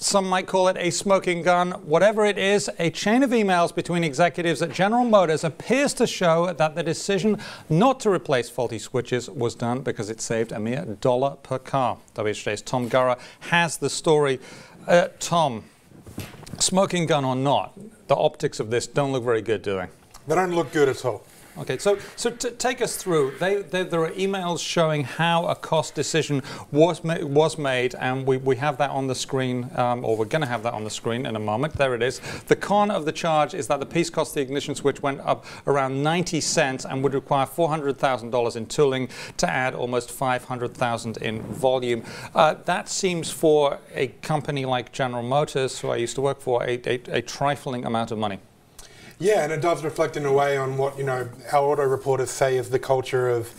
Some might call it a smoking gun. Whatever it is, a chain of emails between executives at General Motors appears to show that the decision not to replace faulty switches was done because it saved a mere $1 per car. WHJ's Tom Gurrah has the story. Tom, smoking gun or not, the optics of this don't look very good, do they? They don't look good at all. Okay, so take us through. There are emails showing how a cost decision was made, and we have that on the screen, or we're going to have that on the screen in a moment. There it is. The con of the charge is that the piece cost of the ignition switch went up around 90 cents and would require $400,000 in tooling to add almost $500,000 in volume. That seems for a company like General Motors, who I used to work for, a trifling amount of money. Yeah, and it does reflect in a way on what, our auto reporters say is the culture of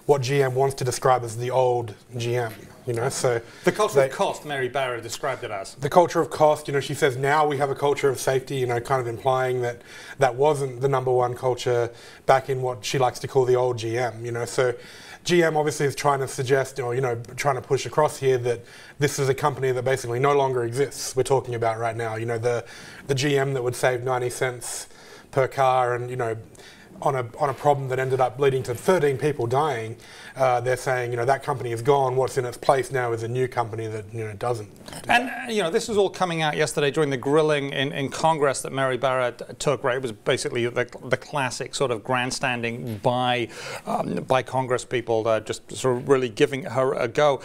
what GM wants to describe as the old GM, so... The culture of cost, Mary Barra described it as. The culture of cost, she says now we have a culture of safety, kind of implying that that wasn't the #1 culture back in what she likes to call the old GM, so... GM obviously is trying to suggest, or trying to push across here that this is a company that basically no longer exists. We're talking about right now, the GM that would save 90 cents per car, and on a problem that ended up leading to 13 people dying, they're saying that company is gone. What's in its place now is a new company that doesn't. And this was all coming out yesterday during the grilling in Congress that Mary Barra took. Right, it was basically the classic sort of grandstanding by Congress people, just sort of really giving her a go.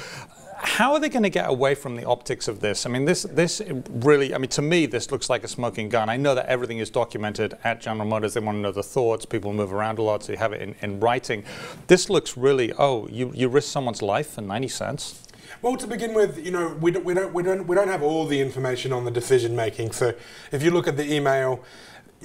How are they going to get away from the optics of this? I mean, this really, to me, this looks like a smoking gun. I know that everything is documented at General Motors. They want to know the thoughts. People move around a lot, so you have it in writing. This looks really, you risk someone's life for 90 cents? Well, to begin with, we don't have all the information on the decision making. So if you look at the email,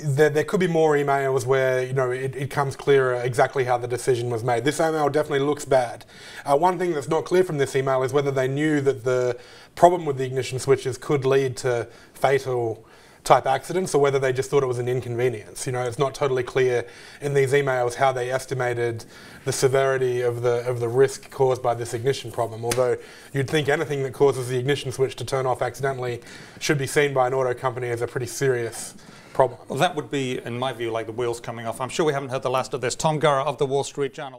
there could be more emails where it comes clearer exactly how the decision was made. This email definitely looks bad. One thing that's not clear from this email is whether they knew that the problem with the ignition switches could lead to fatal type accidents, or whether they just thought it was an inconvenience. It's not totally clear in these emails how they estimated the severity of the risk caused by this ignition problem. Although you'd think anything that causes the ignition switch to turn off accidentally should be seen by an auto company as a pretty serious problem. Well, that would be, in my view, like the wheels coming off. I'm sure we haven't heard the last of this. Tom Gurrah of the Wall Street Journal.